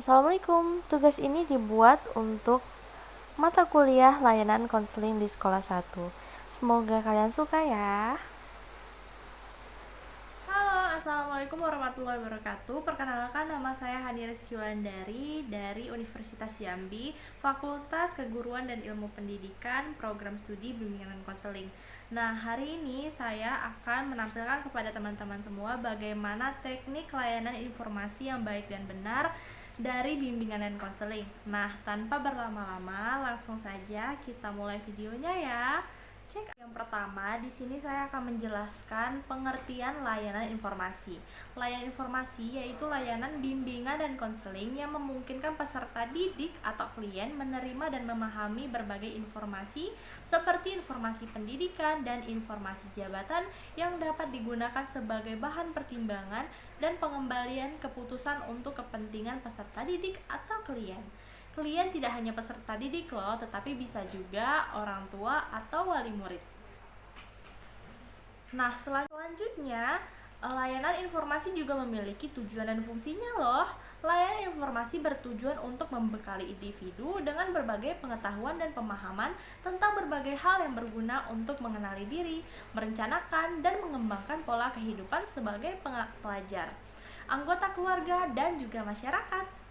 Assalamualaikum, tugas ini dibuat untuk mata kuliah layanan konseling di sekolah 1. Semoga kalian suka ya. Halo, Assalamualaikum warahmatullahi wabarakatuh. Perkenalkan, nama saya Hani Rizky Wulandari dari Universitas Jambi, Fakultas Keguruan dan Ilmu Pendidikan, Program Studi Bimbingan dan Konseling. Nah, hari ini saya akan menampilkan kepada teman-teman semua bagaimana teknik layanan informasi yang baik dan benar dari bimbingan dan konseling. Nah, tanpa berlama-lama, langsung saja kita mulai videonya ya. Cek. Yang pertama, di sini saya akan menjelaskan pengertian layanan informasi. Layanan informasi yaitu layanan bimbingan dan konseling yang memungkinkan peserta didik atau klien menerima dan memahami berbagai informasi seperti informasi pendidikan dan informasi jabatan yang dapat digunakan sebagai bahan pertimbangan dan pengembalian keputusan untuk kepentingan peserta didik atau klien. Klien tidak hanya peserta didik loh, tetapi bisa juga orang tua atau wali murid. Nah, selanjutnya, layanan informasi juga memiliki tujuan dan fungsinya loh. Layanan informasi bertujuan untuk membekali individu dengan berbagai pengetahuan dan pemahaman tentang berbagai hal yang berguna untuk mengenali diri, merencanakan, dan mengembangkan pola kehidupan sebagai pelajar, anggota keluarga, dan juga masyarakat.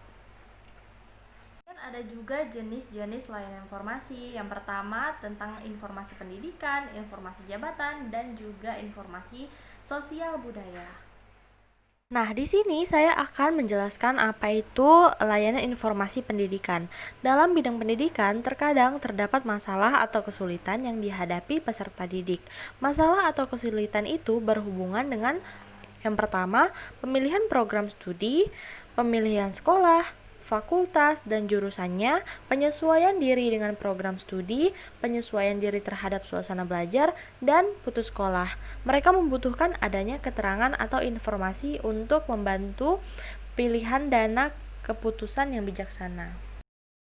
Ada juga jenis-jenis layanan informasi. Yang pertama tentang informasi pendidikan, informasi jabatan, dan juga informasi sosial budaya. Nah, di sini saya akan menjelaskan apa itu layanan informasi pendidikan. Dalam bidang pendidikan, terkadang terdapat masalah atau kesulitan yang dihadapi peserta didik. Masalah atau kesulitan itu berhubungan dengan yang pertama, pemilihan program studi, pemilihan sekolah, fakultas dan jurusannya, penyesuaian diri dengan program studi, penyesuaian diri terhadap suasana belajar, dan putus sekolah. Mereka membutuhkan adanya keterangan atau informasi untuk membantu pilihan dana keputusan yang bijaksana.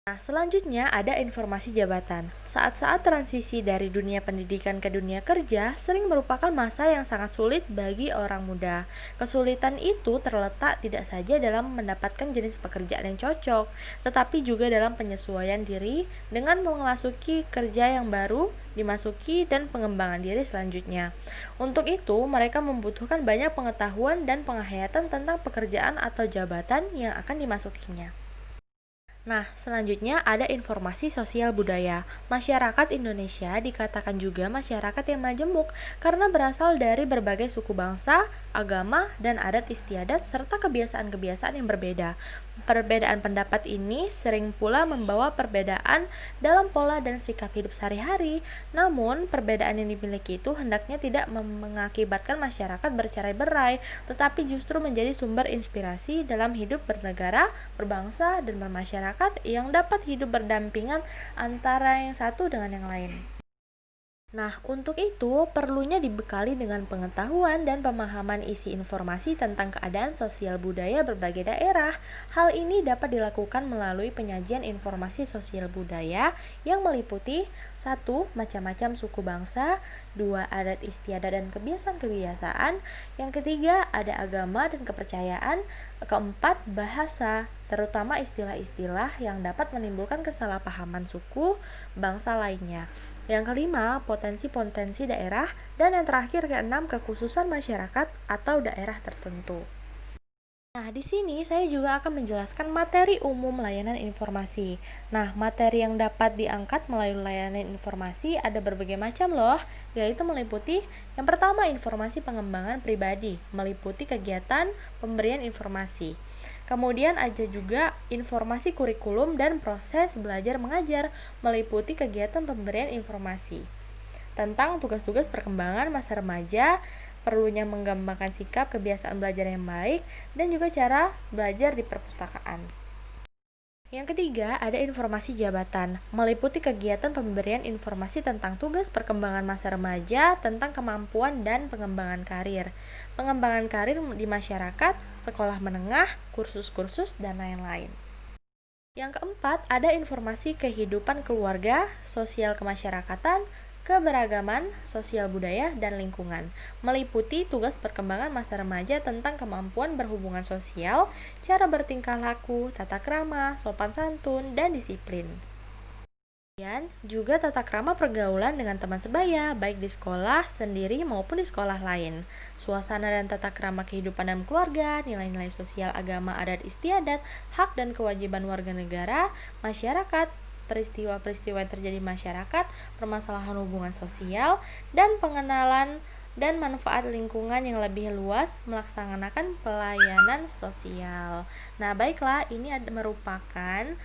Nah, selanjutnya ada informasi jabatan. Saat-saat transisi dari dunia pendidikan ke dunia kerja sering merupakan masa yang sangat sulit bagi orang muda. Kesulitan itu terletak tidak saja dalam mendapatkan jenis pekerjaan yang cocok, tetapi juga dalam penyesuaian diri dengan memasuki kerja yang baru dimasuki dan pengembangan diri selanjutnya. Untuk itu, mereka membutuhkan banyak pengetahuan dan penghayatan tentang pekerjaan atau jabatan yang akan dimasukinya. Nah, selanjutnya ada informasi sosial budaya. Masyarakat Indonesia dikatakan juga masyarakat yang majemuk karena berasal dari berbagai suku bangsa, agama, dan adat istiadat serta kebiasaan-kebiasaan yang berbeda. Perbedaan pendapat ini sering pula membawa perbedaan dalam pola dan sikap hidup sehari-hari. Namun, perbedaan yang dimiliki itu hendaknya tidak mengakibatkan masyarakat bercerai-berai, tetapi justru menjadi sumber inspirasi dalam hidup bernegara, berbangsa, dan bermasyarakat yang dapat hidup berdampingan antara yang satu dengan yang lain. Nah, untuk itu perlunya dibekali dengan pengetahuan dan pemahaman isi informasi tentang keadaan sosial budaya berbagai daerah. Hal ini dapat dilakukan melalui penyajian informasi sosial budaya yang meliputi 1. Macam-macam suku bangsa, 2. Adat istiadat dan kebiasaan-kebiasaan, yang ketiga ada agama dan kepercayaan, keempat bahasa, terutama istilah-istilah yang dapat menimbulkan kesalahpahaman suku bangsa lainnya. Yang kelima, potensi-potensi daerah, dan yang terakhir keenam, kekhususan masyarakat atau daerah tertentu. Nah, di sini saya juga akan menjelaskan materi umum layanan informasi. Nah, materi yang dapat diangkat melalui layanan informasi ada berbagai macam loh, yaitu meliputi yang pertama informasi pengembangan pribadi, meliputi kegiatan pemberian informasi. Kemudian ada juga informasi kurikulum dan proses belajar mengajar, meliputi kegiatan pemberian informasi tentang tugas-tugas perkembangan masa remaja, perlunya mengembangkan sikap kebiasaan belajar yang baik, dan juga cara belajar di perpustakaan. Yang ketiga, ada informasi jabatan, meliputi kegiatan pemberian informasi tentang tugas perkembangan masa remaja, tentang kemampuan dan pengembangan karir, pengembangan karir di masyarakat, sekolah menengah, kursus-kursus, dan lain-lain. Yang keempat, ada informasi kehidupan keluarga, sosial kemasyarakatan, keberagaman, sosial budaya, dan lingkungan, meliputi tugas perkembangan masa remaja tentang kemampuan berhubungan sosial, cara bertingkah laku, tata krama, sopan santun, dan disiplin. Kemudian juga tata krama pergaulan dengan teman sebaya, baik di sekolah sendiri maupun di sekolah lain. Suasana dan tata krama kehidupan dalam keluarga, nilai-nilai sosial agama adat istiadat, hak dan kewajiban warga negara, masyarakat, peristiwa-peristiwa yang terjadi di masyarakat, permasalahan hubungan sosial, dan pengenalan dan manfaat lingkungan yang lebih luas melaksanakan pelayanan sosial. Nah, baiklah, ini merupakan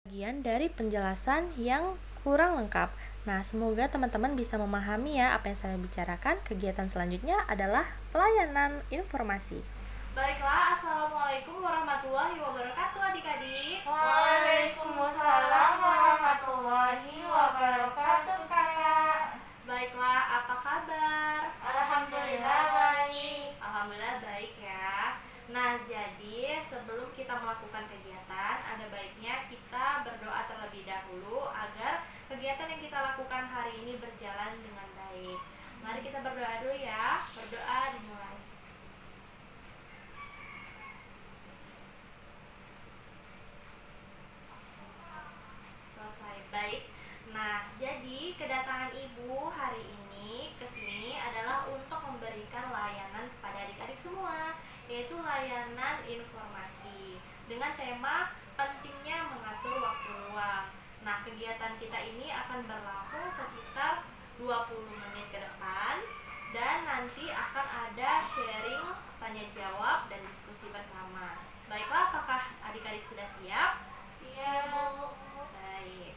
bagian dari penjelasan yang kurang lengkap. Nah, semoga teman-teman bisa memahami ya apa yang saya bicarakan. Kegiatan selanjutnya adalah pelayanan informasi. Baiklah, Assalamualaikum warahmatullahi wabarakatuh adik-adik. Waalaikumsalam warahmatullahi wabarakatuh, Kakak. Baiklah, apa kabar? Alhamdulillah baik. Alhamdulillah baik ya. Nah, jadi sebelum kita melakukan kegiatan, ada baiknya kita berdoa terlebih dahulu agar kegiatan yang kita lakukan hari ini berjalan dengan baik. Mari kita berdoa dulu ya. Berdoa dimulai. Selesai. Baik. Nah, jadi kedatangan Ibu hari ini ke sini adalah untuk memberikan layanan kepada adik-adik semua, yaitu layanan informasi dengan tema pentingnya mengatur waktu luang. Nah, kegiatan kita ini akan berlangsung sekitar 20 menit ke depan dan nanti akan ada sharing, tanya jawab, dan diskusi bersama. Baiklah, apakah adik-adik sudah siap? Siap, Bu. Baik,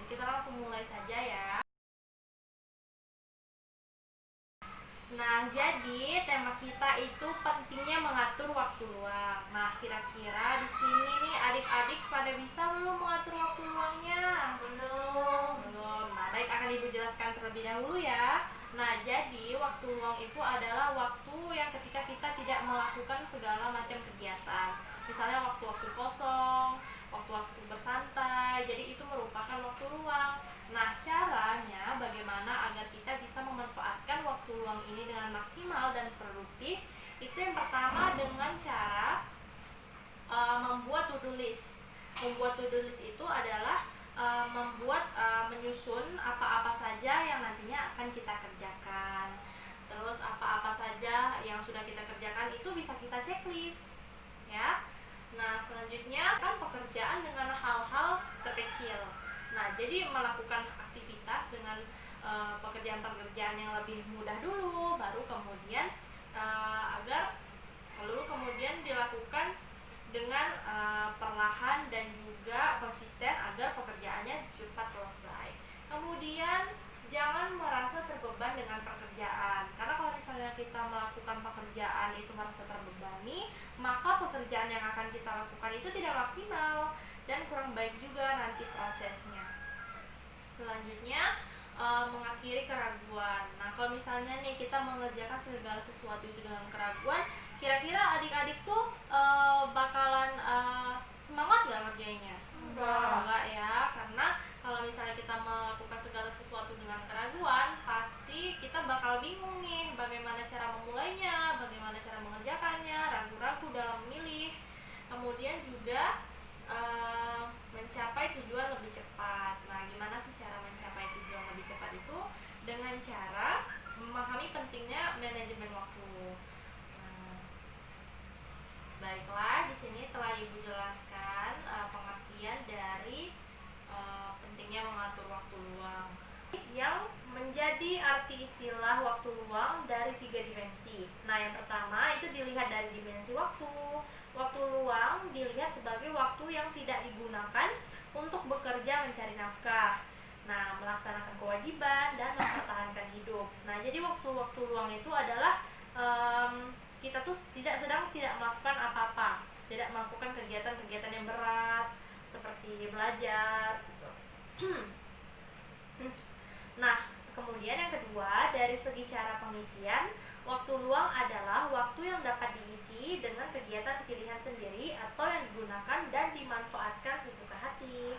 kita langsung mulai saja ya. Nah, jadi tema kita itu pentingnya mengatur waktu luang. Nah, kira-kira di sini nih adik-adik pada bisa belum mengatur waktu luangnya? Belum. Nah, baik, akan Ibu jelaskan terlebih dahulu ya. Nah, jadi waktu luang itu adalah waktu yang ketika kita tidak melakukan segala macam kegiatan. Misalnya waktu-waktu kosong, waktu-waktu bersantai. Jadi itu merupakan waktu luang. Nah, caranya bagaimana agar kita bisa memanfaatkan waktu luang ini dengan maksimal dan produktif? Itu yang pertama dengan cara membuat to-do list. Membuat to-do list itu adalah menyusun apa-apa saja yang nantinya akan kita kerjakan. Terus apa-apa saja yang sudah kita kerjakan itu bisa kita checklist, ya. Nah, selanjutnya kan pekerjaan dengan hal-hal terkecil. Nah, jadi melakukan aktivitas dengan pekerjaan-pekerjaan yang lebih mudah dulu, baru kemudian kemudian dilakukan dengan perlahan dan juga konsisten agar pekerjaannya cepat selesai. Kemudian jangan merasa terbeban dengan pekerjaan, karena kalau misalnya kita melakukan pekerjaan itu merasa terbebani, maka pekerjaan yang akan kita lakukan itu tidak maksimal dan kurang baik juga nanti prosesnya. Selanjutnya mengakhiri keraguan. Nah, kalau misalnya nih kita mengerjakan segala sesuatu itu dengan keraguan, kira-kira adik-adik tuh bakalan semangat nggak ngerjainnya? Enggak ya, karena kalau misalnya kita melakukan segala sesuatu dengan keraguan, pasti kita bakal bingung nih bagaimana cara memulainya, bagaimana cara mengerjakannya, ragu-ragu dalam memilih. Kemudian juga mencapai tujuan lebih cepat. Nah, gimana sih cara mencapai tujuan lebih cepat itu? Dengan cara memahami pentingnya manajemen waktu. Baiklah, di sini telah Ibu jelaskan pengertian dari pentingnya mengatur waktu luang. Yang menjadi arti istilah waktu luang dari 3 dimensi. Nah, yang pertama itu dilihat dari dimensi waktu. Waktu luang dilihat sebagai waktu yang tidak digunakan untuk bekerja mencari nafkah, nah, melaksanakan kewajiban dan mempertahankan hidup. Nah, jadi waktu-waktu luang itu adalah kita tuh sedang tidak melakukan apa-apa, tidak melakukan kegiatan-kegiatan yang berat seperti belajar gitu. Nah, kemudian yang kedua, dari segi cara pengisian, waktu luang adalah waktu yang dapat diisi dengan kegiatan pilihan sendiri atau yang digunakan dan dimanfaatkan sesuka hati.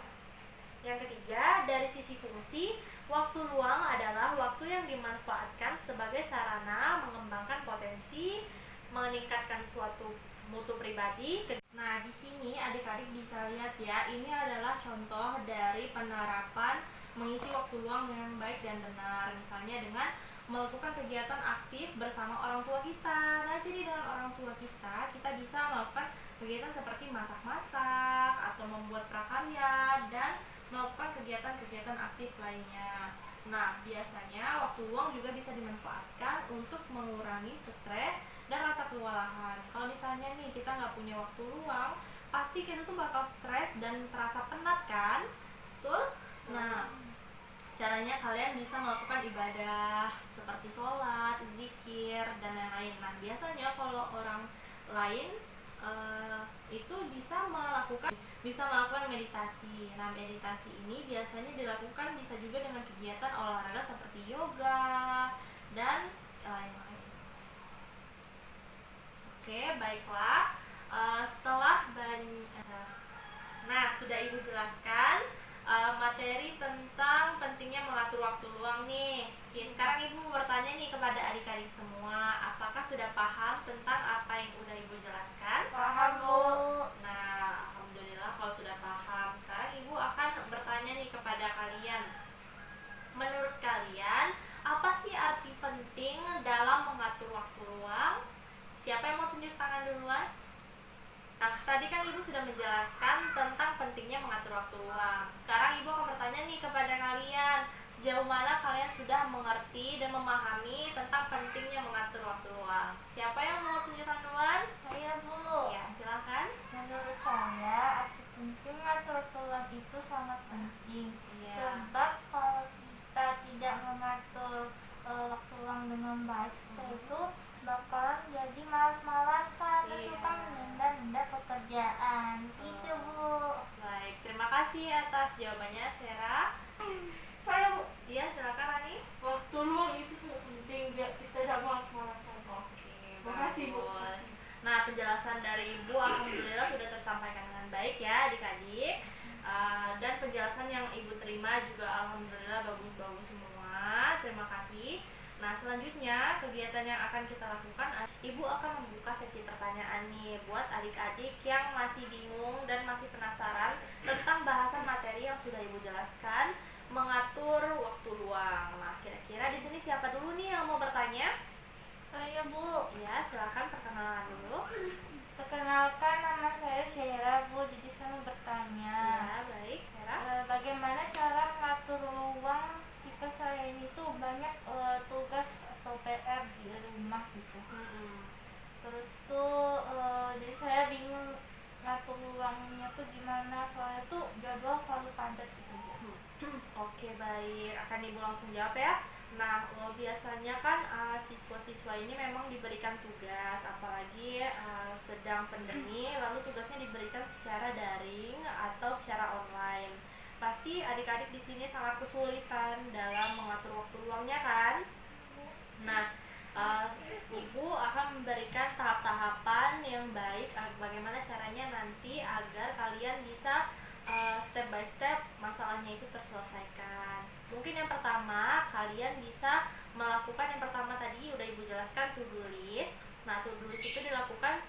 Yang ketiga, dari sisi fungsi, waktu luang adalah waktu yang dimanfaatkan sebagai sarana mengembangkan potensi, meningkatkan suatu mutu pribadi. Nah, di sini adik-adik bisa lihat ya, ini adalah contoh dari penerapan mengisi waktu luang dengan baik dan benar. Misalnya dengan melakukan kegiatan aktif bersama orang tua kita. Nah, jadi dengan orang tua kita bisa melakukan kegiatan seperti masak-masak atau membuat prakarya dan melakukan kegiatan-kegiatan aktif lainnya. Nah, biasanya waktu luang juga bisa dimanfaatkan untuk mengurangi stres dan rasa kelelahan. Kalau misalnya nih kita nggak punya waktu luang, pasti kita tuh bakal stres dan terasa penat kan? Betul? Nah, caranya kalian bisa melakukan ibadah seperti sholat, zikir, dan lain-lain. Nah, biasanya kalau orang lain itu bisa melakukan meditasi. Nah, meditasi ini biasanya dilakukan bisa juga dengan kegiatan olahraga seperti yoga dan lain-lain. Oke, baiklah. Nah, sudah Ibu jelaskan materi tentang pentingnya mengatur waktu luang nih. Oke, sekarang Ibu mau bertanya nih kepada adik-adik semua, apakah sudah paham tentang apa yang udah Ibu jelaskan? Paham, Bu. Nah, alhamdulillah kalau sudah paham. Sekarang Ibu akan bertanya nih kepada kalian. Menurut kalian, apa sih arti penting dalam mengatur waktu luang? Siapa yang mau tunjuk tangan duluan? Nah, tadi kan Ibu sudah menjelaskan tentang pentingnya mengatur waktu luang. Sekarang Ibu akan bertanya nih kepada kalian, sejauh mana kalian sudah mengerti dan memahami tentang pentingnya mengatur waktu luang? Siapa yang mau tunjuk tangan duluan? Saya, Bu. Ya, silakan. Menurut saya, arti penting mengatur waktu luang itu sangat penting. Iya. Sebab kalau kita tidak mengatur waktu luang dengan baik, kita itu bakalan jadi malas-malasan, Iya. suka menunda-nunda pekerjaan. Gitu, Bu. Baik, terima kasih atas jawabannya, Sera. Saya, Bu. Iya, silakan Rani. Waktu luang itu sangat penting biar kita tidak malas-malasan. Oke, Makasih, Bu. bagus. Nah, penjelasan dari Ibu alhamdulillah sudah tersampaikan dengan baik ya adik-adik. Dan penjelasan yang Ibu terima juga alhamdulillah bagus-bagus semua. Terima kasih. Nah, selanjutnya kegiatan yang akan kita lakukan, Ibu akan membuka sesi pertanyaan nih buat adik-adik yang masih bingung dan masih penasaran tentang bahasan materi yang sudah Ibu jelaskan, mengatur waktu luang. Nah, kira-kira di sini siapa dulu nih yang mau bertanya? Saya, Bu. Ya, silakan perkenalan dulu. Perkenalkan, nama saya Syera, Bu. Jadi saya mau bertanya. Ya, baik, Sarah. Bagaimana cara mengatur luang jika saya ini tuh banyak tugas atau PR di rumah gitu. Terus tuh jadi saya bingung ngatur luangnya tuh gimana, soalnya tuh jadwal selalu padat gitu, Bu. Oke, baik. Akan Ibu langsung jawab ya. Nah, biasanya kan siswa-siswa ini memang diberikan tugas, apalagi sedang pandemi, lalu tugasnya diberikan secara daring atau secara online. Pasti adik-adik di sini sangat kesulitan dalam mengatur waktu luangnya kan? Nah, Ibu akan memberikan tahap-tahapan yang baik bagaimana caranya nanti agar kalian bisa step by step masalahnya itu terselesaikan. Mungkin yang pertama kalian bisa melakukan yang pertama tadi udah Ibu jelaskan, to-do list. Nah, to-do list itu dilakukan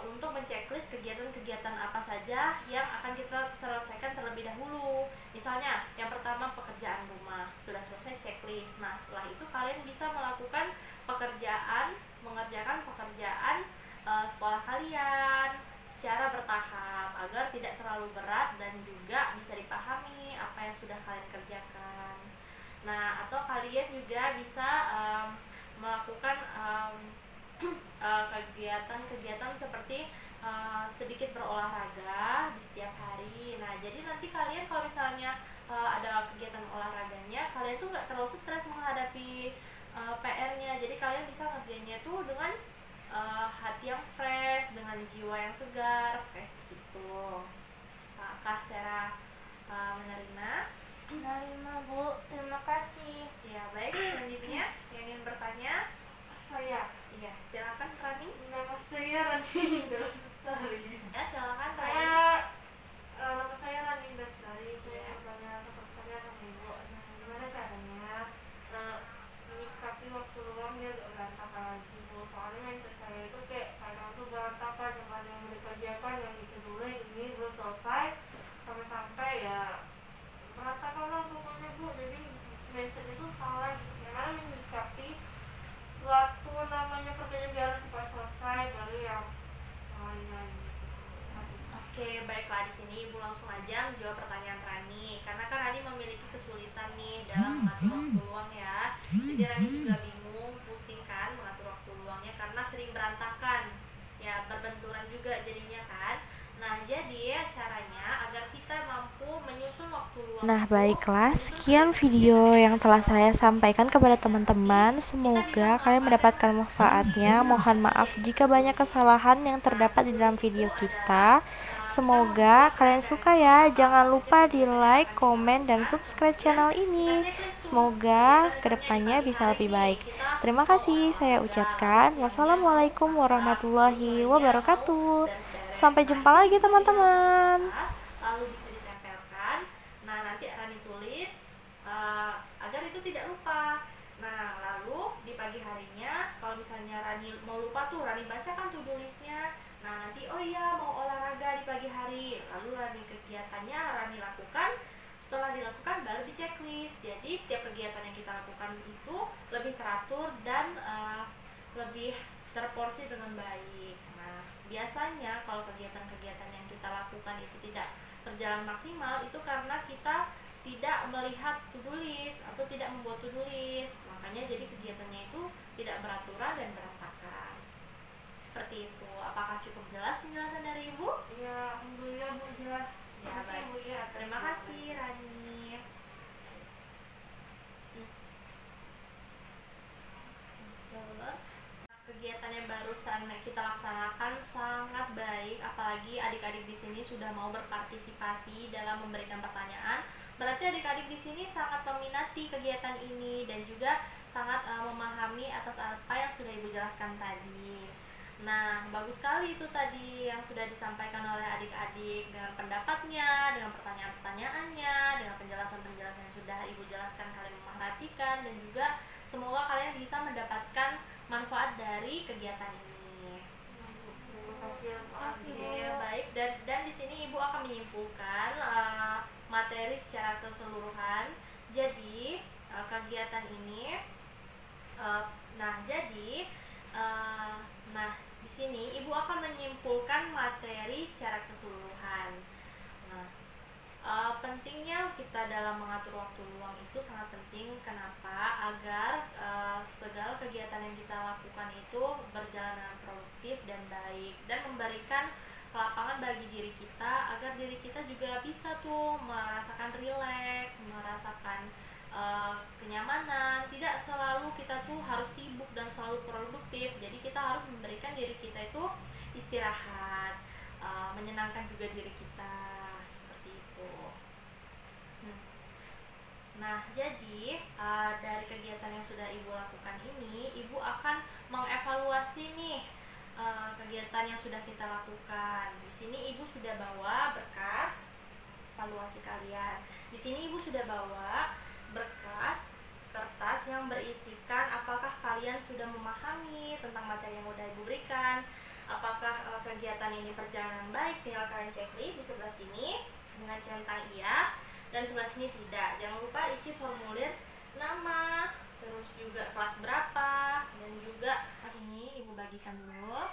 untuk menceklis kegiatan-kegiatan apa saja yang akan kita selesaikan terlebih dahulu. Misalnya, yang pertama pekerjaan rumah, sudah selesai checklist. Nah, setelah itu kalian bisa melakukan mengerjakan pekerjaan sekolah kalian secara bertahap agar tidak terlalu berat dan juga bisa dipahami apa yang sudah kalian kerjakan. Nah, atau kalian juga bisa melakukan kegiatan-kegiatan seperti sedikit berolahraga di setiap hari. Nah, jadi nanti kalian kalau misalnya ada kegiatan olahraganya, kalian tuh nggak terlalu stres menghadapi PR-nya. Jadi kalian bisa ngerjainnya tuh dengan hati yang fresh, dengan jiwa yang segar, kayak seperti itu. Apakah Sarah menerima? Menerima, Bu. Terima kasih. Ya, baik. Selanjutnya yang ingin bertanya? Saya. Iya, silakan Rani. Nama saya Rani Indah Lestari. Ya, silakan Saya Rani. nama saya Rani Indah Lestari. Saya bertanya seperti tadi Oke, baiklah, di sini Ibu langsung aja menjawab pertanyaan Rani. Karena kan Rani memiliki kesulitan nih dalam mengatur waktu luang ya. Jadi Rani juga bingung, pusing kan mengatur waktu luangnya karena sering berantakan. Ya, berbenturan juga jadinya kan. Nah, jadi ya caranya agar kita mampu menyusun waktu luang. Nah, baiklah, sekian video yang telah saya sampaikan kepada teman-teman. Semoga kalian mendapatkan manfaatnya. Mohon maaf jika banyak kesalahan yang terdapat di dalam video kita. Semoga kalian suka ya. Jangan lupa di like, komen, dan subscribe channel ini. Semoga kedepannya bisa lebih baik. Terima kasih saya ucapkan. Wassalamualaikum warahmatullahi wabarakatuh. Sampai jumpa lagi teman-teman. Lalu bisa ditempelkan. Nah, nanti Rani tulis agar itu tidak lupa. Nah, lalu di pagi harinya kalau misalnya Rani mau lupa tuh, Rani bacakan to-do listnya. Nah, nanti oh iya mau olahraga di pagi hari. Lalu Rani kegiatannya Rani lakukan. Setelah dilakukan baru di checklist. Jadi setiap kegiatan yang kita lakukan itu lebih teratur dan lebih terporsi dengan baik. Nah, biasanya kalau kegiatan-kegiatan yang kita lakukan itu tidak berjalan maksimal, itu karena kita tidak melihat to-do list atau tidak membuat to-do list. Makanya jadi kegiatannya itu tidak beraturan dan berantakan. Seperti itu. Apakah cukup jelas penjelasan dari Ibu? Ya, alhamdulillah Bu, jelas. Ya, baik. Bu, ya, Terima kasih Rani. Kegiatan yang barusan kita laksanakan sangat baik, apalagi adik-adik di sini sudah mau berpartisipasi dalam memberikan pertanyaan. Berarti adik-adik di sini sangat meminati kegiatan ini dan juga sangat memahami atas apa yang sudah Ibu jelaskan tadi. Nah, bagus sekali itu tadi yang sudah disampaikan oleh adik-adik dengan pendapatnya, dengan pertanyaan-pertanyaannya, dengan penjelasan-penjelasan yang sudah Ibu jelaskan. Kalian memperhatikan dan juga semoga kalian bisa mendapatkan manfaat dari kegiatan ini. Terima kasih. Oke, baik. Dan di sini Ibu akan menyimpulkan materi secara keseluruhan. Jadi kegiatan ini, di sini Ibu akan menyimpulkan materi secara keseluruhan. Nah, pentingnya kita dalam mengatur waktu luang itu sangat penting. Kenapa? Agar segala kegiatan yang kita lakukan itu berjalan dengan produktif dan baik dan memberikan kelapangan bagi diri kita, agar diri kita juga bisa tuh merasakan rileks, merasakan kenyamanan. Tidak selalu kita tuh harus sibuk dan selalu produktif. Jadi kita harus memberikan diri kita itu istirahat, menyenangkan juga diri kita. Nah, jadi dari kegiatan yang sudah Ibu lakukan ini, Ibu akan mengevaluasi nih kegiatan yang sudah kita lakukan. Di sini Ibu sudah bawa berkas evaluasi kalian. Di sini Ibu sudah bawa berkas kertas yang berisikan apakah kalian sudah memahami tentang materi yang sudah Ibu berikan, apakah kegiatan ini berjalan baik. Tinggal kalian checklist di sebelah sini dengan centang iya, dan sebelah sini tidak. Jangan lupa isi formulir nama, terus juga kelas berapa, dan juga ini Ibu bagikan dulu.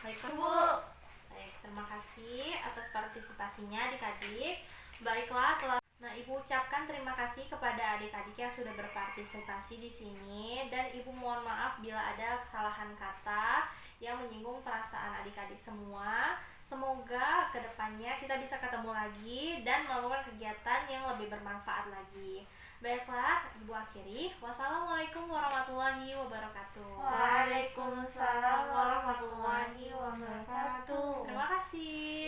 Baik Bu. Baik, terima kasih atas partisipasinya adik-adik. Baiklah, Ibu ucapkan terima kasih kepada adik-adik yang sudah berpartisipasi di sini, dan Ibu mohon maaf bila ada kesalahan kata yang menyinggung perasaan adik-adik semua. Semoga kedepannya kita bisa ketemu lagi dan melakukan kegiatan yang lebih bermanfaat lagi. Baiklah, Ibu akhiri. Wassalamualaikum warahmatullahi wabarakatuh. Waalaikumsalam warahmatullahi wabarakatuh. Terima kasih.